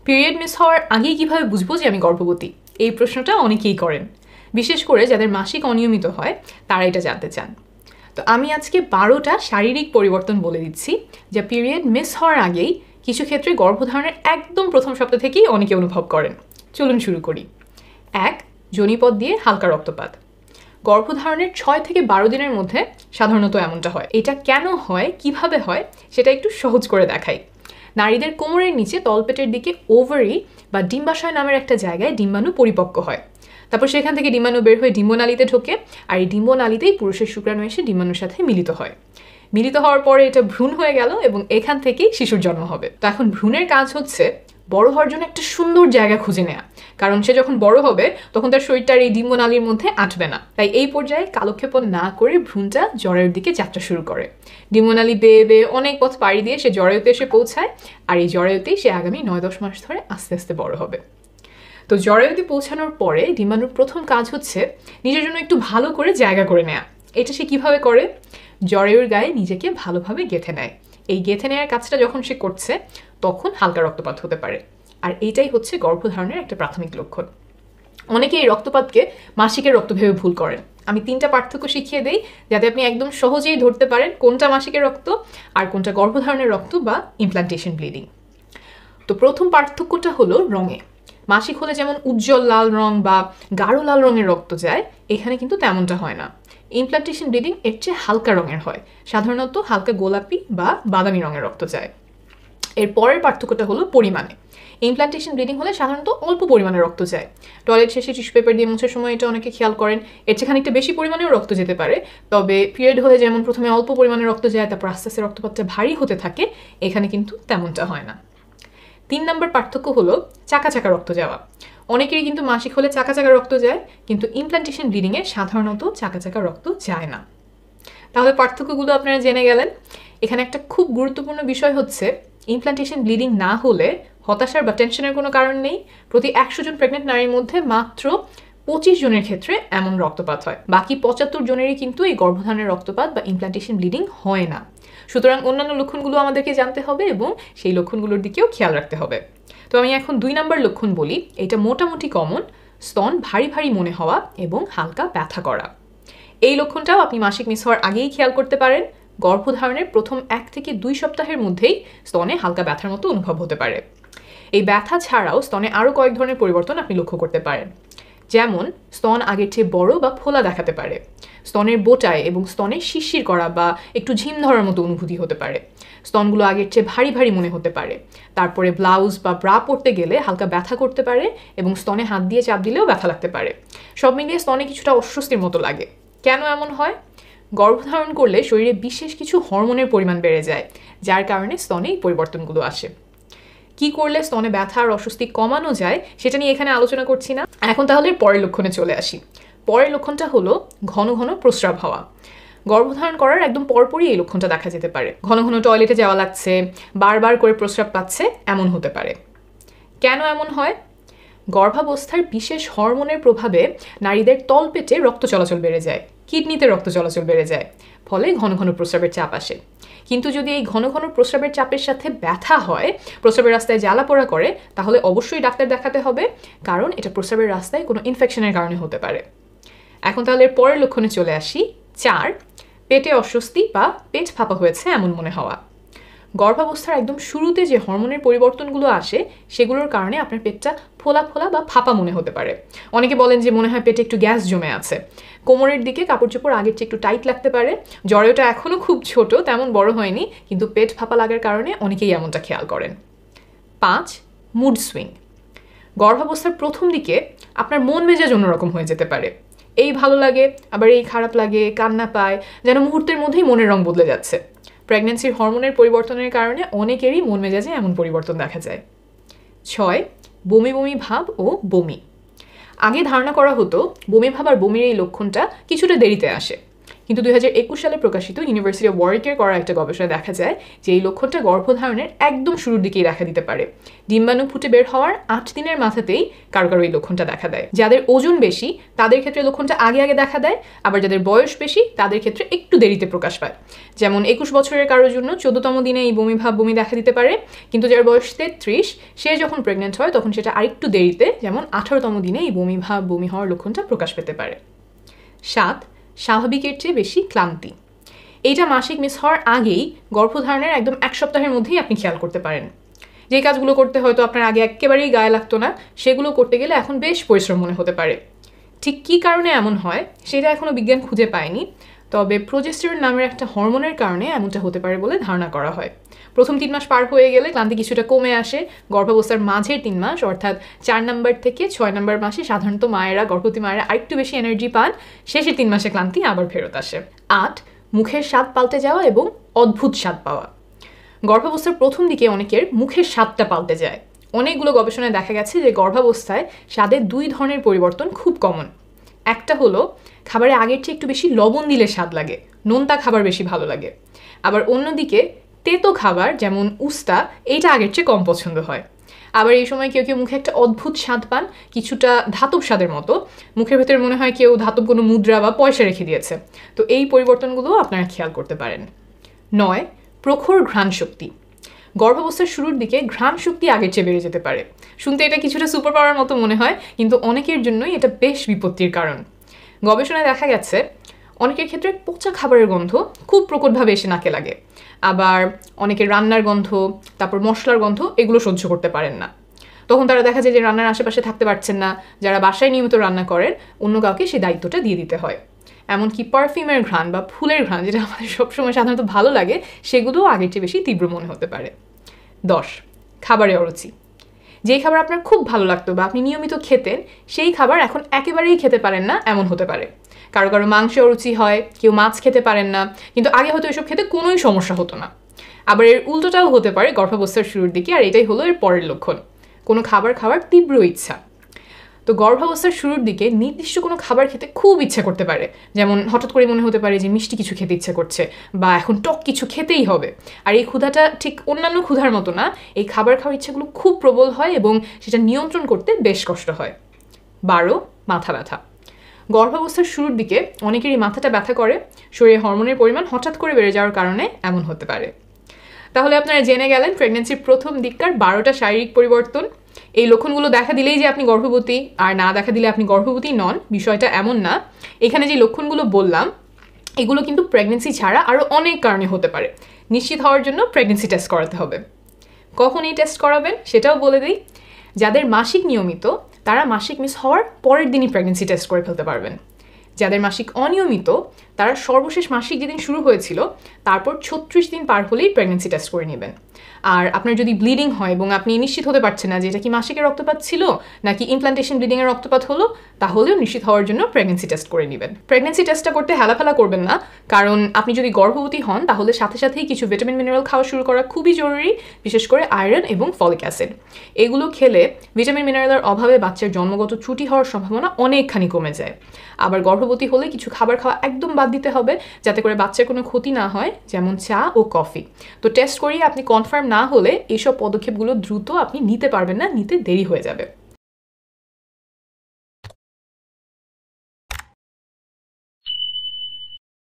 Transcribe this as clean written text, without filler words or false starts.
Period miss হওয়ার আগেই কিভাবে বুঝবো যে আমি গর্ভবতী? এই প্রশ্নটা অনেকেই করেন, বিশেষ করে যাদের মাসিক অনিয়মিত হয় তারা এটা জানতে চান। তো আমি আজকে 12টা শারীরিক পরিবর্তন বলে দিচ্ছি যা পিরিয়ড মিস হওয়ার আগেই কিছু ক্ষেত্রে গর্ভধারণের একদম প্রথম সপ্তাহ থেকেই অনেকে অনুভব করেন। চলুন শুরু করি। 1. যোনিপথ দিয়ে হালকা রক্তপাত। গর্ভধারণের 6 থেকে 12 দিনের মধ্যে সাধারণত এমনটা হয়। এটা কেন হয়, কিভাবে হয় সেটা একটু সহজ করে দেখাই। নারীদের কোমরের নিচে তলপেটের দিকে ওভারি বা ডিম্বাশয় নামের একটা জায়গায় ডিম্বাণু পরিপক্ক হয়। তারপর সেখান থেকে ডিম্বাণু বের হয়ে ডিম্বনালীতে ঢোকে, আর এই ডিম্বনালীতেই পুরুষের শুক্রাণু এসে ডিম্বাণুর সাথে মিলিত হয়। মিলিত হওয়ার পরে এটা ভ্রূণ হয়ে গেল এবং এখান থেকেই শিশুর জন্ম হবে। তো এখন ভ্রূণের কাজ হচ্ছে বড় হওয়ার জন্য একটা সুন্দর জায়গা খুঁজে নেওয়া, কারণ সে যখন বড় হবে তখন তার শরীরটার এই ডিম্বনালীর মধ্যে আটবে না। তাই এই পর্যায়ে কালক্ষেপণ না করে ভ্রূণটা জরায়ুর দিকে যাত্রা শুরু করে। ডিম্বনালী বেয়ে বেয়ে অনেক পথ পাড়ি দিয়ে সে জরায়ুতে এসে পৌঁছায়, আর এই জরায়ুতেই সে আগামী 9-10 মাস ধরে আস্তে আস্তে বড় হবে। তো জরায়ুতে পৌঁছানোর পরে ডিম্বাণুর প্রথম কাজ হচ্ছে নিজের জন্য একটু ভালো করে জায়গা করে নেওয়া। এটা সে কিভাবে করে? জরায়ুর গায়ে নিজেকে ভালোভাবে গেঁথে নেয়। এই গেঁথে নেওয়ার কাজটা যখন সে করছে তখন হালকা রক্তপাত হতে পারে, আর এইটাই হচ্ছে গর্ভধারণের একটা প্রাথমিক লক্ষণ। অনেকে এই রক্তপাতকে মাসিকের রক্ত ভেবে ভুল করেন। আমি 3টা পার্থক্য শিখিয়ে দেই যাতে আপনি একদম সহজেই ধরতে পারেন কোনটা মাসিকের রক্ত আর কোনটা গর্ভধারণের রক্ত বা ইমপ্লান্টেশন ব্লিডিং। তো প্রথম পার্থক্যটা হলো রঙে। মাসিক হলে যেমন উজ্জ্বল লাল রং বা গাঢ় লাল রঙের রক্ত যায়, এখানে কিন্তু তেমনটা হয় না। ইমপ্লান্টেশন ব্লিডিং এর চেয়ে হালকা রঙের হয়, সাধারণত হালকা গোলাপি বা বাদামি রঙের রক্ত যায়। এর পরের পার্থক্যটা হলো পরিমাণে। ইমপ্লান্টেশন ব্লিডিং হলে সাধারণত অল্প পরিমাণে রক্ত যায়। টয়লেট শেষে টিস্যু পেপার দিয়ে মোছার সময় এটা অনেকে খেয়াল করেন। এর চেয়ে খানিকটা বেশি পরিমাণেও রক্ত যেতে পারে। তবে পিরিয়ড হলে যেমন প্রথমে অল্প পরিমাণে রক্ত যায়, তারপর আস্তে আস্তে রক্তপাতটা ভারী হতে থাকে, এখানে কিন্তু তেমনটা হয় না। 3 নম্বর পার্থক্য হলো চাকা চাকা রক্ত যাওয়া। অনেকেরই কিন্তু মাসিক হলে চাকা চাকা রক্ত যায়, কিন্তু ইমপ্লান্টেশন ব্লিডিংয়ে সাধারণত চাকা চাকা রক্ত যায় না। তাহলে পার্থক্যগুলো আপনারা জেনে গেলেন। এখানে একটা খুব গুরুত্বপূর্ণ বিষয় হচ্ছে ইমপ্লান্টেশন ব্লিডিং না হলে হতাশার বা টেনশনের কোনো কারণ নেই। প্রতি 100 জন প্রেগনেন্ট নারীর মধ্যে মাত্র 25 জনের ক্ষেত্রে এমন রক্তপাত হয়। বাকি 75 জনেরই কিন্তু এই গর্ভধারণের রক্তপাত বা ইমপ্লান্টেশন ব্লিডিং হয় না। সুতরাং অন্যান্য লক্ষণগুলো আমাদেরকে জানতে হবে এবং সেই লক্ষণগুলোর দিকেও খেয়াল রাখতে হবে। তো আমি এখন 2 নম্বর লক্ষণ বলি। এটা মোটামুটি কমন, স্তন ভারী ভারী মনে হওয়া এবং হালকা ব্যথা করা। এই লক্ষণটাও আপনি মাসিক মিস হওয়ার আগেই খেয়াল করতে পারেন। গর্ভধারণের প্রথম 1 থেকে 2 সপ্তাহের মধ্যেই স্তনে হালকা ব্যথার মতো অনুভব হতে পারে। এই ব্যথা ছাড়াও স্তনে আরও কয়েক ধরনের পরিবর্তন আপনি লক্ষ্য করতে পারেন। যেমন স্তন আগের চেয়ে বড় বা ফোলা দেখাতে পারে, স্তনের বোটায় এবং স্তনে শিরশির করা বা একটু ঝিম ধরার মতো অনুভূতি হতে পারে, স্তনগুলো আগের চেয়ে ভারী ভারী মনে হতে পারে, তারপরে ব্লাউজ বা ব্রা পরতে গেলে হালকা ব্যথা করতে পারে এবং স্তনে হাত দিয়ে চাপ দিলেও ব্যথা লাগতে পারে। সব মিলিয়ে স্তনে কিছুটা অস্বস্তির মতো লাগে। কেন এমন হয়? গর্ভধারণ করলে শরীরে বিশেষ কিছু হরমোনের পরিমাণ বেড়ে যায়, যার কারণে স্তনে এই পরিবর্তনগুলো আসে। কি করলে স্তনে ব্যথা আর অস্বস্তি কমানো যায় সেটা নিয়ে এখানে আলোচনা করছি না। এখন তাহলে পরের লক্ষণে চলে আসি। পরের লক্ষণটা হলো ঘন ঘন প্রস্রাব হওয়া। গর্ভধারণ করার একদম পরপরই এই লক্ষণটা দেখা যেতে পারে। ঘন ঘন টয়লেটে যাওয়া লাগছে, বারবার করে প্রস্রাব পাচ্ছে, এমন হতে পারে। কেন এমন হয়? গর্ভাবস্থার বিশেষ হরমোনের প্রভাবে নারীদের তলপেটে রক্ত চলাচল বেড়ে যায়, কিডনিতে রক্ত চলাচল বেড়ে যায়, ফলে ঘন ঘন প্রস্রাবের চাপ আসে। কিন্তু যদি এই ঘন ঘন প্রস্রাবের চাপের সাথে ব্যথা হয়, প্রস্রাবের রাস্তায় জ্বালা পোড়া করে, তাহলে অবশ্যই ডাক্তার দেখাতে হবে, কারণ এটা প্রস্রাবের রাস্তায় কোনো ইনফেকশনের কারণে হতে পারে। এখন তাহলে পরের লক্ষণে চলে আসি। 4. পেটে অস্বস্তি বা পেট ফাঁপা হয়েছে এমন মনে হওয়া। গর্ভাবস্থার একদম শুরুতে যে হরমোনের পরিবর্তনগুলো আসে সেগুলোর কারণে আপনার পেটটা ফোলা ফোলা বা ফাঁপা মনে হতে পারে। অনেকে বলেন যে মনে হয় পেটে একটু গ্যাস জমে আছে। কোমরের দিকে কাপড় চোপড় আগের চেয়ে একটু টাইট লাগতে পারে। জরায়ুটা এখনও খুব ছোট, তেমন বড় হয়নি, কিন্তু পেট ফাঁপা লাগার কারণে অনেকেই এমনটা খেয়াল করেন। 5. Mood swing. গর্ভাবস্থার প্রথম দিকে আপনার মন মেজাজ অন্যরকম হয়ে যেতে পারে। এই ভালো লাগে, আবার এই খারাপ লাগে, কান্না পায়, যেন মুহূর্তের মধ্যেই মনের রং বদলে যাচ্ছে। প্রেগন্যান্সির হরমোনের পরিবর্তনের কারণে অনেকেরই মন মেজাজে এমন পরিবর্তন দেখা যায়। 6. বমি বমি ভাব ও বমি। আগে ধারণা করা হতো বমি ভাব আর বমির এই লক্ষণটা কিছুটা দেরিতে আসে, কিন্তু 2021 সালে প্রকাশিত ইউনিভার্সিটি অফ ওয়ারউইকের করা একটা গবেষণায় দেখা যায় যে এই লক্ষণটা গর্ভধারণের একদম শুরুর দিকেই দেখা দিতে পারে। ডিম্বাণু ফুটে বের হওয়ার 8 দিনের মাথাতেই কারো কারো এই লক্ষণটা দেখা দেয়। যাদের ওজন বেশি তাদের ক্ষেত্রে লক্ষণটা আগে আগে দেখা দেয়, আবার যাদের বয়স বেশি তাদের ক্ষেত্রে একটু দেরিতে প্রকাশ পায়। যেমন 21 বছরের কারোর জন্য 14তম দিনে এই বমি ভাব বমি দেখা দিতে পারে, কিন্তু যার বয়স 33 সে যখন প্রেগনেন্ট হয় তখন সেটা আরেকটু দেরিতে, যেমন 18তম দিনে এই বমি ভাব বমি হওয়ার লক্ষণটা প্রকাশ পেতে পারে। 7. স্বাভাবিকের চেয়ে বেশি ক্লান্তি। এইটা মাসিক মিস হওয়ার আগেই গর্ভধারণের একদম 1 সপ্তাহের মধ্যেই আপনি খেয়াল করতে পারেন। যে কাজগুলো করতে হয়তো আপনার আগে একেবারেই গায়ে লাগতো না, সেগুলো করতে গেলে এখন বেশ পরিশ্রম মনে হতে পারে। ঠিক কী কারণে এমন হয় সেটা এখনও বিজ্ঞান খুঁজে পায়নি, তবে প্রোজেস্টেরন নামের একটা হরমোনের কারণে এমনটা হতে পারে বলে ধারণা করা হয়। প্রথম 3 মাস পার হয়ে গেলে ক্লান্তি কিছুটা কমে আসে। গর্ভাবস্থার মাঝের 3 মাস অর্থাৎ 4 নম্বর থেকে 6 নম্বর মাসে সাধারণত গর্ভবতী মায়েরা আরেকটু বেশি এনার্জি পান, শেষের 3 মাসে ক্লান্তি আবার ফেরত আসে। 8. মুখের স্বাদ পাল্টে যাওয়া এবং অদ্ভুত স্বাদ পাওয়া। গর্ভাবস্থার প্রথম দিকে অনেকের মুখের স্বাদটা পাল্টে যায়। অনেকগুলো গবেষণায় দেখা গেছে যে গর্ভাবস্থায় স্বাদের 2 ধরনের পরিবর্তন খুব কমন। একটা হলো খাবারে আগের চেয়ে একটু বেশি লবণ দিলে স্বাদ লাগে, নোনতা খাবার বেশি ভালো লাগে। আবার অন্যদিকে তেতো খাবার যেমন উস্তা এইটা আগের চেয়ে কম পছন্দ হয়। আবার এই সময় কেউ কেউ মুখে একটা অদ্ভুত স্বাদ পান, কিছুটা ধাতব স্বাদের মতো। মুখের ভেতরে মনে হয় কেউ ধাতব কোনো মুদ্রা বা পয়সা রেখে দিয়েছে। তো এই পরিবর্তনগুলো আপনারা খেয়াল করতে পারেন। 9. প্রখর ঘ্রাণ শক্তি। গর্ভাবস্থার শুরুর দিকে ঘ্রাণ শক্তি আগের চেয়ে বেড়ে যেতে পারে। শুনতে এটা কিছুটা সুপার পাওয়ার মতো মনে হয়, কিন্তু অনেকের জন্যই এটা বেশ বিপত্তির কারণ। গবেষণায় দেখা গেছে অনেকের ক্ষেত্রে পচা খাবারের গন্ধ খুব প্রকটভাবে এসে নাকে লাগে। আবার অনেকের রান্নার গন্ধ, তারপর মশলার গন্ধ এগুলো সহ্য করতে পারেন না। তখন তারা দেখা যায় যে রান্নার আশেপাশে থাকতে পারছেন না। যারা বাসায় নিয়মিত রান্না করেন অন্য কাউকে সেই দায়িত্বটা দিয়ে দিতে হয়। এমনকি পারফিউমের ঘ্রাণ বা ফুলের ঘ্রাণ, যেটা আমাদের সবসময় সাধারণত ভালো লাগে, সেগুলোও আগের চেয়ে বেশি তীব্র মনে হতে পারে। 10. খাবারে অরুচি। যেই খাবার আপনার খুব ভালো লাগতো বা আপনি নিয়মিত খেতেন, সেই খাবার এখন একেবারেই খেতে পারেন না এমন হতে পারে। কারো কারো মাংসে অরুচি হয়, কেউ মাছ খেতে পারেন না, কিন্তু আগে হয়তো এসব খেতে কোনোই সমস্যা হতো না। আবার এর উল্টোটাও হতে পারে গর্ভাবস্থার শুরুর দিকে, আর এটাই হলো এর পরের লক্ষণ, কোনো খাবার খাওয়ার তীব্র ইচ্ছা। তো গর্ভাবস্থার শুরুর দিকে নির্দিষ্ট কোনো খাবার খেতে খুব ইচ্ছা করতে পারে, যেমন হঠাৎ করে মনে হতে পারে যে মিষ্টি কিছু খেতে ইচ্ছা করছে বা এখন টক কিছু খেতেই হবে। আর এই ক্ষুধাটা ঠিক অন্যান্য ক্ষুধার মতো না, এই খাবার খাওয়ার ইচ্ছাগুলো খুব প্রবল হয় এবং সেটা নিয়ন্ত্রণ করতে বেশ কষ্ট হয়। 12. মাথা ব্যথা। গর্ভাবস্থার শুরুর দিকে অনেকেরই মাথাটা ব্যথা করে, শরীরে হরমোনের পরিমাণ হঠাৎ করে বেড়ে যাওয়ার কারণে এমন হতে পারে। তাহলে আপনারা জেনে গেলেন প্রেগনেন্সির প্রথম দিককার 12টা শারীরিক পরিবর্তন। এই লক্ষণগুলো দেখা দিলেই যে আপনি গর্ভবতী, আর না দেখা দিলে আপনি গর্ভবতী নন, বিষয়টা এমন না। এখানে যে লক্ষণগুলো বললাম এগুলো কিন্তু প্রেগনেন্সি ছাড়া আরও অনেক কারণে হতে পারে। নিশ্চিত হওয়ার জন্য প্রেগনেন্সি টেস্ট করাতে হবে। কখন এই টেস্ট করাবেন সেটাও বলে দিই। যাদের মাসিক নিয়মিত তারা মাসিক মিস হওয়ার পরের দিনই প্রেগনেন্সি টেস্ট করে ফেলতে পারবেন। যাদের মাসিক অনিয়মিত তারা সর্বশেষ মাসিক যেদিন শুরু হয়েছিল তারপর 36 দিন পার হলেই প্রেগনেন্সি টেস্ট করে নেবেন। আর আপনার যদি ব্লিডিং হয় এবং আপনি নিশ্চিত হতে পারছেন না যে এটা কি মাসিকের রক্তপাত ছিল নাকি ইমপ্লান্টেশন ব্লিডিংয়ের রক্তপাত হলো, তাহলেও নিশ্চিত হওয়ার জন্য প্রেগনেন্সি টেস্ট করে নেবেন। প্রেগনেন্সি টেস্টটা করতে হেলাফেলা করবেন না, কারণ আপনি যদি গর্ভবতী হন তাহলে সাথে সাথেই কিছু ভিটামিন মিনারেল খাওয়া শুরু করা খুবই জরুরি, বিশেষ করে আয়রন এবং ফলিক অ্যাসিড। এগুলো খেলে ভিটামিন মিনারেলের অভাবে বাচ্চার জন্মগত ত্রুটি হওয়ার সম্ভাবনা অনেকখানি কমে যায়। আবার গর্ভবতী হলে কিছু খাবার খাওয়া একদম বাদ দিতে হবে যাতে করে বাচ্চার কোনো ক্ষতি না হয়, যেমন চা ও কফি। তো টেস্ট করিয়ে আপনি কনফার্ম না হলে এইসব পদক্ষেপগুলো দ্রুত আপনি নিতে পারবেন না, নিতে দেরি হয়ে যাবে।